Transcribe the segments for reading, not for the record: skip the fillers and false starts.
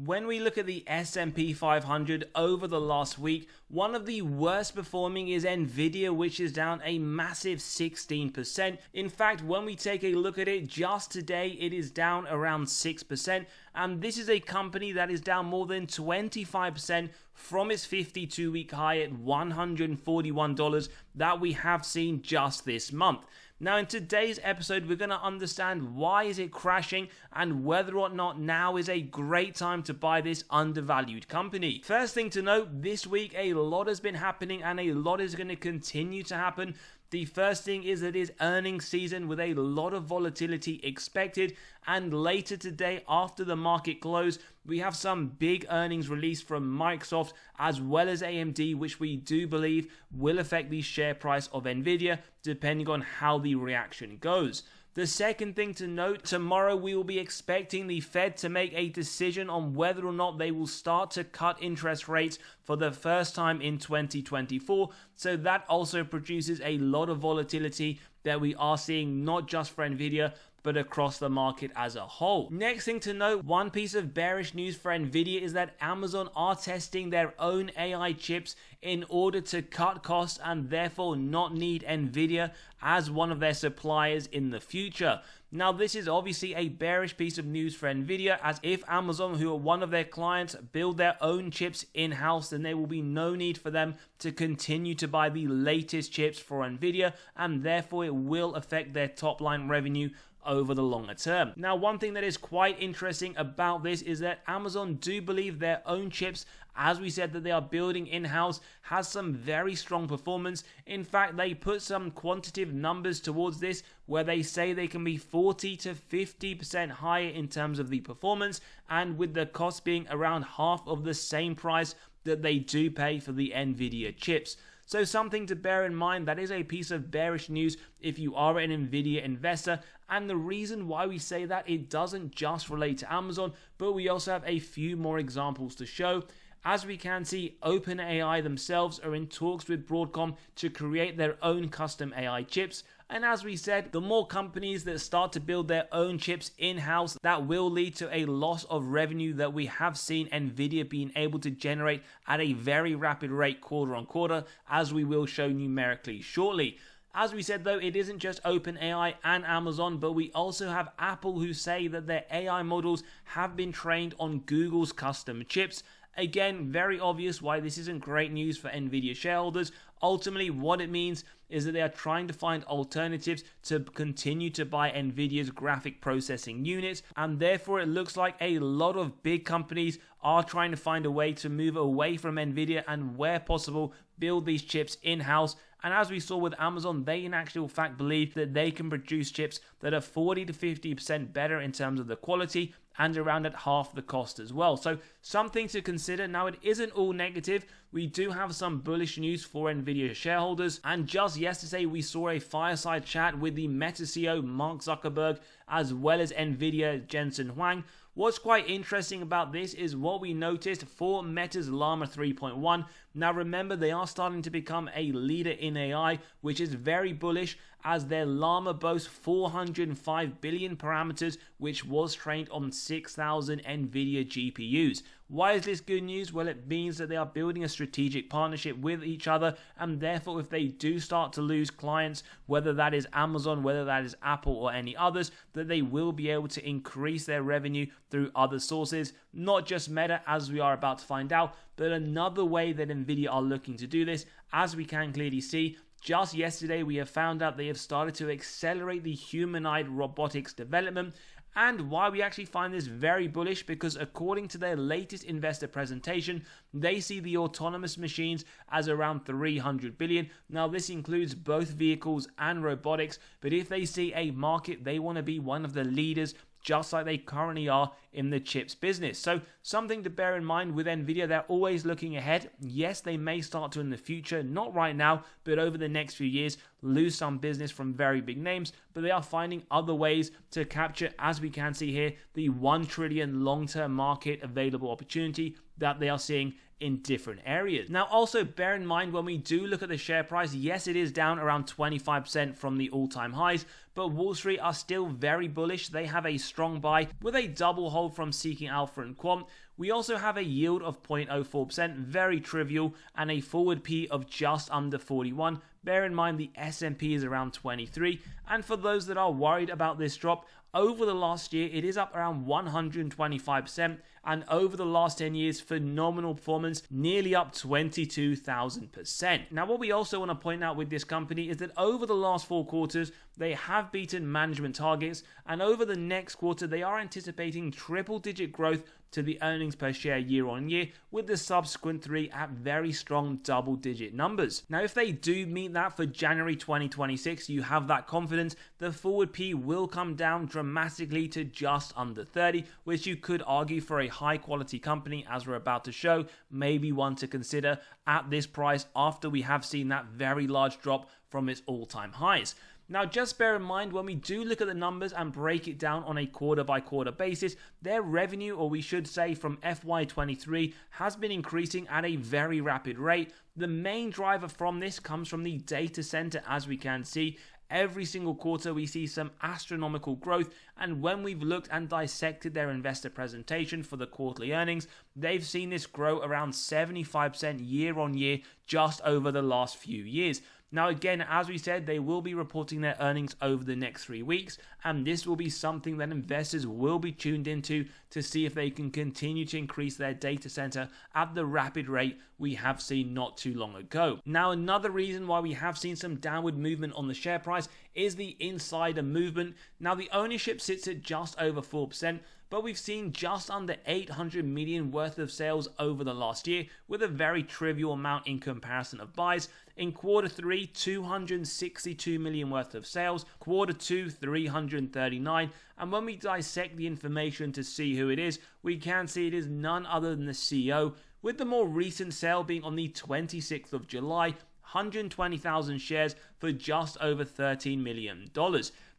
When we look at the S&P 500 over the last week, one of the worst performing is Nvidia, which is down a massive 16%. In fact, when we take a look at it just today, it is down around 6%. And this is a company that is down more than 25% from its 52-week high at $141 that we have seen just this month. Now, in today's episode, we're going to understand why is it crashing and whether or not now is a great time to buy this undervalued company. First thing to note, this week a lot has been happening and a lot is going to continue to happen. The first thing is that it is earnings season with a lot of volatility expected, and later today after the market close we have some big earnings released from Microsoft as well as AMD, which we do believe will affect the share price of Nvidia depending on how the reaction goes. The second thing to note, tomorrow we will be expecting the Fed to make a decision on whether or not they will start to cut interest rates for the first time in 2024. So that also produces a lot of volatility that we are seeing not just for Nvidia, but across the market as a whole. Next thing to note, one piece of bearish news for Nvidia is that Amazon are testing their own AI chips in order to cut costs and therefore not need Nvidia as one of their suppliers in the future. Now, this is obviously a bearish piece of news for Nvidia, as if Amazon, who are one of their clients, build their own chips in-house, then there will be no need for them to continue to buy the latest chips for Nvidia, and therefore it will affect their top-line revenue over the longer term. Now, one thing that is quite interesting about this is that Amazon do believe their own chips, as we said, that they are building in-house, has some very strong performance. In fact, they put some quantitative numbers towards this where they say they can be 40 to 50% higher in terms of the performance, and with the cost being around half of the same price that they do pay for the Nvidia chips. So something to bear in mind, that is a piece of bearish news if you are an Nvidia investor. And the reason why we say that, it doesn't just relate to Amazon, but we also have a few more examples to show. As we can see, OpenAI themselves are in talks with Broadcom to create their own custom AI chips. And as we said, the more companies that start to build their own chips in-house, that will lead to a loss of revenue that we have seen Nvidia being able to generate at a very rapid rate quarter on quarter, as we will show numerically shortly. As we said though, it isn't just OpenAI and Amazon, but we also have Apple, who say that their AI models have been trained on Google's custom chips. Again, very obvious why this isn't great news for Nvidia shareholders. Ultimately, what it means is that they are trying to find alternatives to continue to buy Nvidia's graphic processing units, and therefore it looks like a lot of big companies are trying to find a way to move away from Nvidia and, where possible, build these chips in-house. And as we saw with Amazon, they in actual fact believe that they can produce chips that are 40 to 50% better in terms of the quality and around at half the cost as well. So something to consider. Now, it isn't all negative. We do have some bullish news for Nvidia shareholders. And just yesterday, we saw a fireside chat with the Meta CEO Mark Zuckerberg as well as Nvidia Jensen Huang. What's quite interesting about this is what we noticed for Meta's Llama 3.1. Now remember, they are starting to become a leader in AI, which is very bullish, as their Llama boasts 405 billion parameters, which was trained on 6,000 Nvidia GPUs. Why is this good news? Well, it means that they are building a strategic partnership with each other, and therefore if they do start to lose clients, whether that is Amazon, whether that is Apple or any others, that they will be able to increase their revenue through other sources, not just Meta, as we are about to find out, but another way that Nvidia are looking to do this, as we can clearly see. Just yesterday, we have found out they have started to accelerate the humanoid robotics development. And why we actually find this very bullish, because according to their latest investor presentation, they see the autonomous machines as around 300 billion. Now, this includes both vehicles and robotics, but if they see a market, they want to be one of the leaders, just like they currently are in the chips business. So something to bear in mind with Nvidia, they're always looking ahead. Yes, they may start to in the future, not right now, but over the next few years, lose some business from very big names, but they are finding other ways to capture, as we can see here, the 1 trillion long-term market available opportunity that they are seeing in different areas. Now, also bear in mind when we do look at the share price, yes, it is down around 25% from the all-time highs, but Wall Street are still very bullish. They have a strong buy with a double hold from Seeking Alpha and Quant. We also have a yield of 0.04%, very trivial, and a forward P of just under 41. Bear in mind the S&P is around 23, and for those that are worried about this drop, over the last year it is up around 125%, and over the last 10 years, phenomenal performance, nearly up 22,000%. Now what we also want to point out with this company is that over the last 4 quarters, they have beaten management targets, and over the next quarter they are anticipating triple-digit growth to the earnings per share year on year, with the subsequent 3 at very strong double-digit numbers. Now if they do meet that for January 2026, you have that confidence, the forward P will come down dramatically to just under 30, which you could argue for a high quality company, as we're about to show, maybe one to consider at this price after we have seen that very large drop from its all-time highs. Now just bear in mind, when we do look at the numbers and break it down on a quarter by quarter basis, their revenue, or we should say from FY23, has been increasing at a very rapid rate. The main driver from this comes from the data center, as we can see. Every single quarter we see some astronomical growth, and when we've looked and dissected their investor presentation for the quarterly earnings, they've seen this grow around 75% year on year just over the last few years. Now again, as we said, they will be reporting their earnings over the next 3 weeks, and this will be something that investors will be tuned into to see if they can continue to increase their data center at the rapid rate we have seen not too long ago. Now another reason why we have seen some downward movement on the share price is the insider movement. Now the ownership sits at just over 4%, but we've seen just under 800 million worth of sales over the last year, with a very trivial amount in comparison of buys. In quarter 3, 262 million worth of sales, quarter 2, 339, and when we dissect the information to see who it is, we can see it is none other than the CEO, with the more recent sale being on the 26th of July, 120,000 shares for just over $13 million.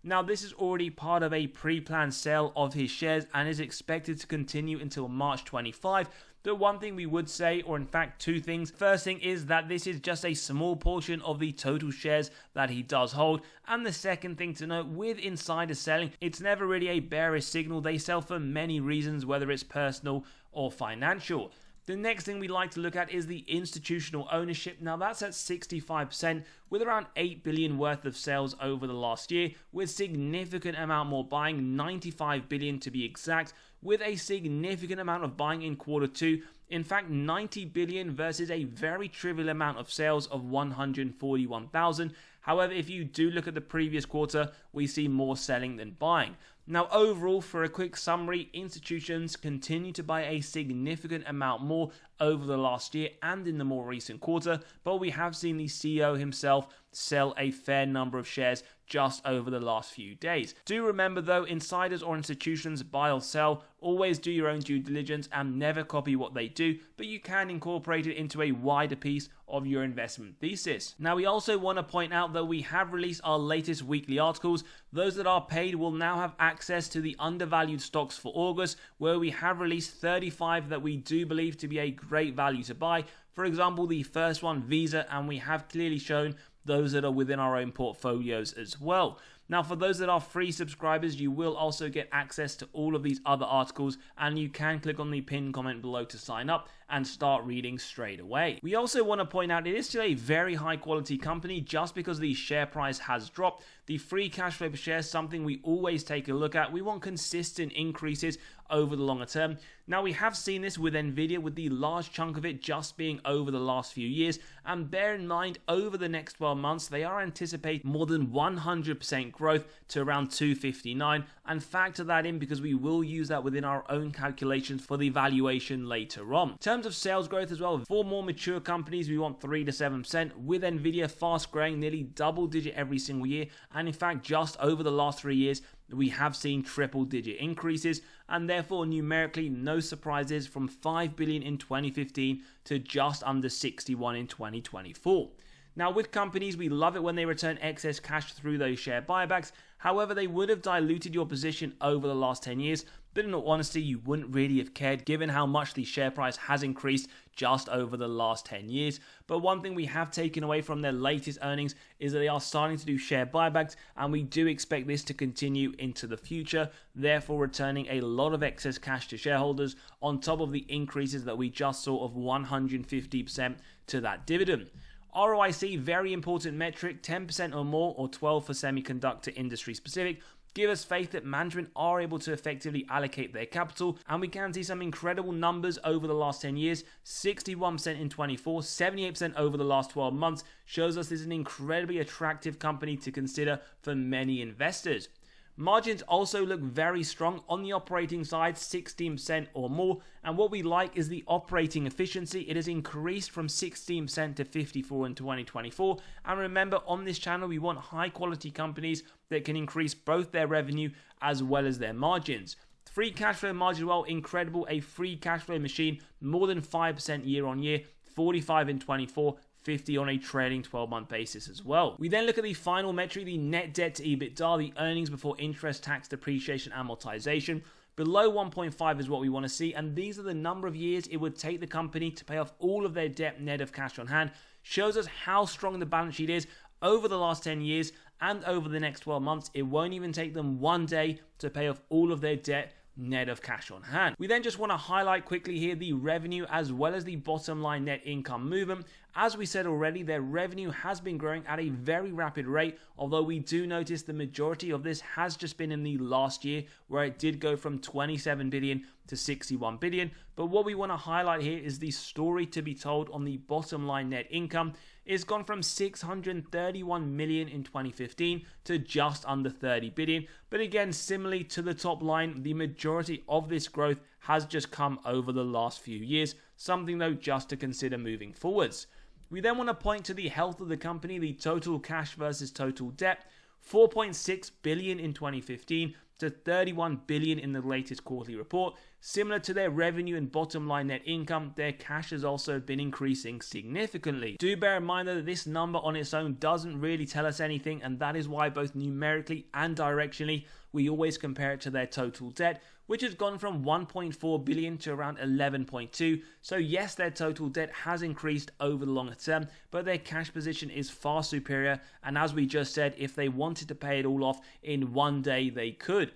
Now this is already part of a pre-planned sale of his shares and is expected to continue until March 25. The one thing we would say, or in fact 2 things. First thing is that this is just a small portion of the total shares that he does hold. And the second thing to note, with insider selling, it's never really a bearish signal. They sell for many reasons, whether it's personal or financial. The next thing we like to look at is the institutional ownership. Now that's at 65%, with around 8 billion worth of sales over the last year, with significant amount more buying, 95 billion to be exact, with a significant amount of buying in quarter 2. In fact, 90 billion versus a very trivial amount of sales of 141,000. However, if you do look at the previous quarter, we see more selling than buying. Now overall, for a quick summary, institutions continue to buy a significant amount more over the last year and in the more recent quarter, but we have seen the CEO himself sell a fair number of shares just over the last few days. Do remember though, insiders or institutions buy or sell, always do your own due diligence and never copy what they do, but you can incorporate it into a wider piece of your investment thesis. Now we also want to point out that we have released our latest weekly articles. Those that are paid will now have access to the undervalued stocks for August, where we have released 35 that we do believe to be a great value to buy. For example, the first one, Visa, and we have clearly shown those that are within our own portfolios as well. Now for those that are free subscribers, you will also get access to all of these other articles, and you can click on the pinned comment below to sign up and start reading straight away. We also want to point out it is still a very high quality company. Just because the share price has dropped, the free cash flow per share is something we always take a look at. We want consistent increases over the longer term. Now we have seen this with Nvidia, with the large chunk of it just being over the last few years, and bear in mind over the next 12 months they are anticipating more than 100% growth to around 259, and factor that in because we will use that within our own calculations for the valuation later on. In terms of sales growth as well, for more mature companies we want 3 to 7%, with Nvidia fast growing nearly double digit every single year, and in fact just over the last 3 years we have seen triple digit increases, and therefore numerically no surprises from 5 billion in 2015 to just under 61 in 2024. Now with companies, we love it when they return excess cash through those share buybacks. However, they would have diluted your position over the last 10 years. but in all honesty, you wouldn't really have cared given how much the share price has increased just over the last 10 years. But one thing we have taken away from their latest earnings is that they are starting to do share buybacks, and we do expect this to continue into the future, therefore returning a lot of excess cash to shareholders on top of the increases that we just saw of 150% to that dividend. ROIC, very important metric, 10% or more, or 12 for semiconductor industry specific, give us faith that management are able to effectively allocate their capital, and we can see some incredible numbers over the last 10 years. 61% in 24, 78% over the last 12 months, shows us this is an incredibly attractive company to consider for many investors. Margins also look very strong on the operating side, 16% or more, and what we like is the operating efficiency. It has increased from 16% to 54% in 2024, and remember, on this channel we want high quality companies that can increase both their revenue as well as their margins. Free cash flow margin, well, incredible, a free cash flow machine, more than 5% year on year, 45 in 24, 50 on a trailing 12-month basis as well. We then look at the final metric, the net debt to EBITDA, the earnings before interest, tax, depreciation, amortization. Below 1.5 is what we want to see, and these are the number of years it would take the company to pay off all of their debt net of cash on hand. Shows us how strong the balance sheet is over the last 10 years, and over the next 12 months, it won't even take them one day to pay off all of their debt net of cash on hand. We then just want to highlight quickly here the revenue as well as the bottom line net income movement. As we said already, their revenue has been growing at a very rapid rate, although we do notice the majority of this has just been in the last year, where it did go from 27 billion to 61 billion. But what we want to highlight here is the story to be told on the bottom line net income. It's gone from 631 million in 2015 to just under 30 billion. But again, similarly to the top line, the majority of this growth has just come over the last few years, something though just to consider moving forwards. We then want to point to the health of the company, the total cash versus total debt, 4.6 billion in 2015 to 31 billion in the latest quarterly report. Similar to their revenue and bottom line net income, their cash has also been increasing significantly. Do bear in mind that this number on its own doesn't really tell us anything, and that is why both numerically and directionally we always compare it to their total debt, which has gone from 1.4 billion to around 11.2. So yes, their total debt has increased over the longer term, but their cash position is far superior, and as we just said, if they wanted to pay it all off in one day, they could.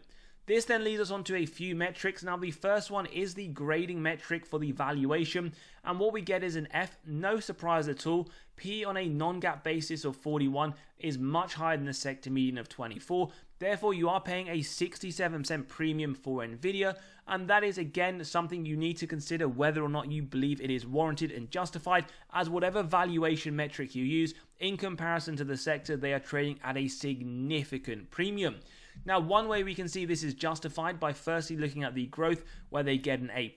This then leads us on to a few metrics. Now, the first one is the grading metric for the valuation, and what we get is an F, no surprise at all. P on a non-GAAP basis of 41 is much higher than the sector median of 24. Therefore, you are paying a 67% premium for Nvidia, and that is again something you need to consider whether or not you believe it is warranted and justified, as whatever valuation metric you use, in comparison to the sector, they are trading at a significant premium. Now, one way we can see this is justified by firstly looking at the growth, where they get an A+.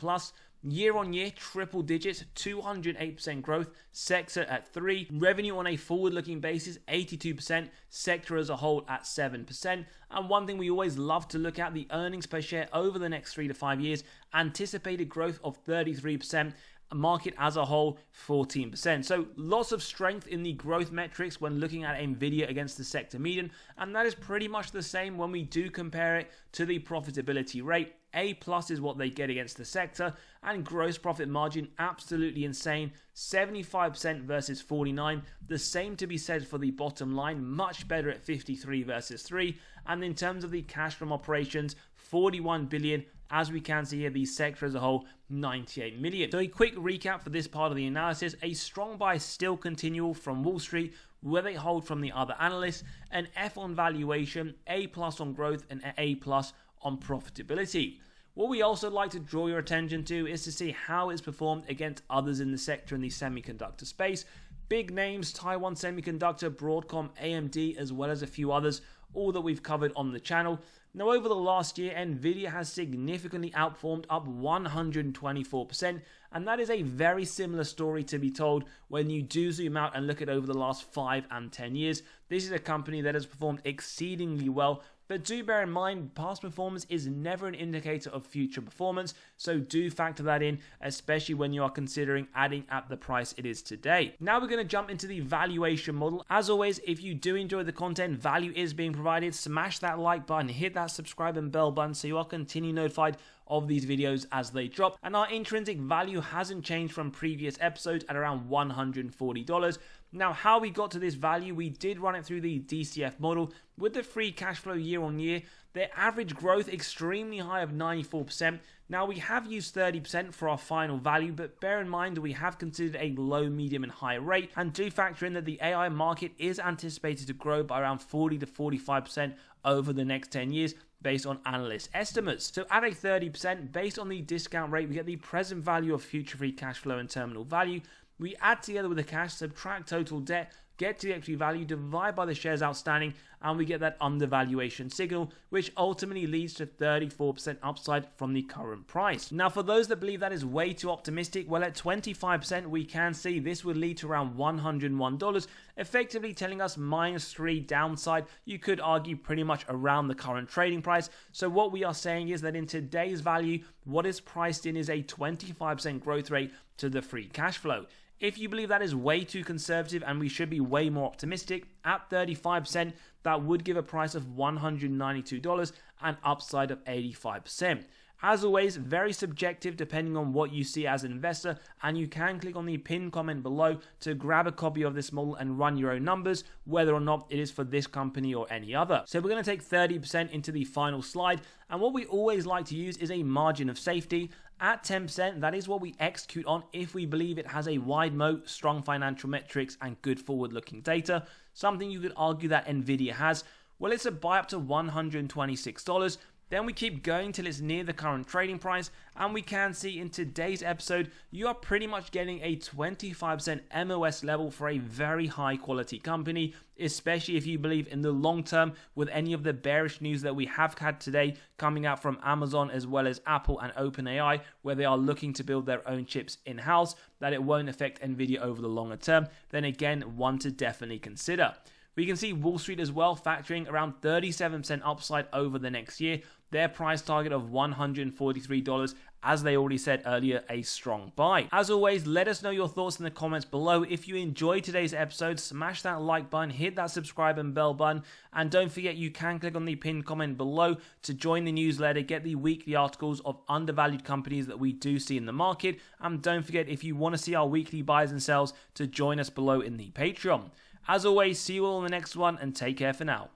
Year on year, triple digits, 208% growth, sector at 3, revenue on a forward-looking basis, 82%, sector as a whole at 7%, and one thing we always love to look at, the earnings per share over the next 3 to 5 years, anticipated growth of 33%, market as a whole 14%. So lots of strength in the growth metrics when looking at Nvidia against the sector median, and that is pretty much the same when we do compare it to the profitability rate. A+ is what they get against the sector, and gross profit margin absolutely insane, 75% versus 49%. The same to be said for the bottom line, much better at 53 versus 3, and in terms of the cash from operations, 41 billion. As we can see here, the sector as a whole, 98 million. So a quick recap for this part of the analysis: a strong buy still continual from Wall Street, where they hold from the other analysts, an F on valuation, A+ on growth, and an A+ on profitability. What we also like to draw your attention to is to see how it's performed against others in the sector in the semiconductor space. Big names, Taiwan Semiconductor, Broadcom, AMD, as well as a few others, all that we've covered on the channel. Now, over the last year, Nvidia has significantly outperformed, up 124%, and that is a very similar story to be told when you do zoom out and look at over the last 5 and 10 years. This is a company that has performed exceedingly well, But do bear in mind, past performance is never an indicator of future performance, so do factor that in, especially when you are considering adding at the price it is today. Now we're going to jump into the valuation model. As always, if you do enjoy the content, value is being provided, smash that like button, hit that subscribe and bell button so you are continually notified of these videos as they drop. And our intrinsic value hasn't changed from previous episodes at around $140. Now, how we got to this value, we did run it through the DCF model with the free cash flow year on year. Their average growth extremely high of 94%. Now, we have used 30% for our final value, but bear in mind that we have considered a low, medium, and high rate, and do factor in that the AI market is anticipated to grow by around 40 to 45% over the next 10 years, based on analyst estimates. So at a 30%, based on the discount rate, we get the present value of future free cash flow and terminal value. We add together with the cash, subtract total debt, get to the equity value, divide by the shares outstanding, and we get that undervaluation signal, which ultimately leads to 34% upside from the current price. Now, for those that believe that is way too optimistic, well, at 25%, we can see this would lead to around $101, effectively telling us -3 downside. You could argue pretty much around the current trading price. So what we are saying is that in today's value, what is priced in is a 25% growth rate to the free cash flow. If you believe that is way too conservative and we should be way more optimistic, at 35%, that would give a price of $192 and upside of 85%. As always, very subjective depending on what you see as an investor, and you can click on the pinned comment below to grab a copy of this model and run your own numbers, whether or not it is for this company or any other. So we're going to take 30% into the final slide, and what we always like to use is a margin of safety. At 10%, that is what we execute on if we believe it has a wide moat, strong financial metrics, and good forward-looking data. Something you could argue that Nvidia has. Well, it's a buy up to $126. Then we keep going till it's near the current trading price, and we can see in today's episode, you are pretty much getting a 25% MOS level for a very high quality company, especially if you believe in the long term with any of the bearish news that we have had today coming out from Amazon as well as Apple and OpenAI, where they are looking to build their own chips in-house, that it won't affect Nvidia over the longer term. Then again, one to definitely consider. We can see Wall Street as well factoring around 37% upside over the next year. Their price target of $143, as they already said earlier, a strong buy. As always, let us know your thoughts in the comments below. If you enjoyed today's episode, smash that like button, hit that subscribe and bell button, and don't forget you can click on the pinned comment below to join the newsletter, get the weekly articles of undervalued companies that we do see in the market, and don't forget if you want to see our weekly buys and sells to join us below in the Patreon. As always, see you all in the next one and take care for now.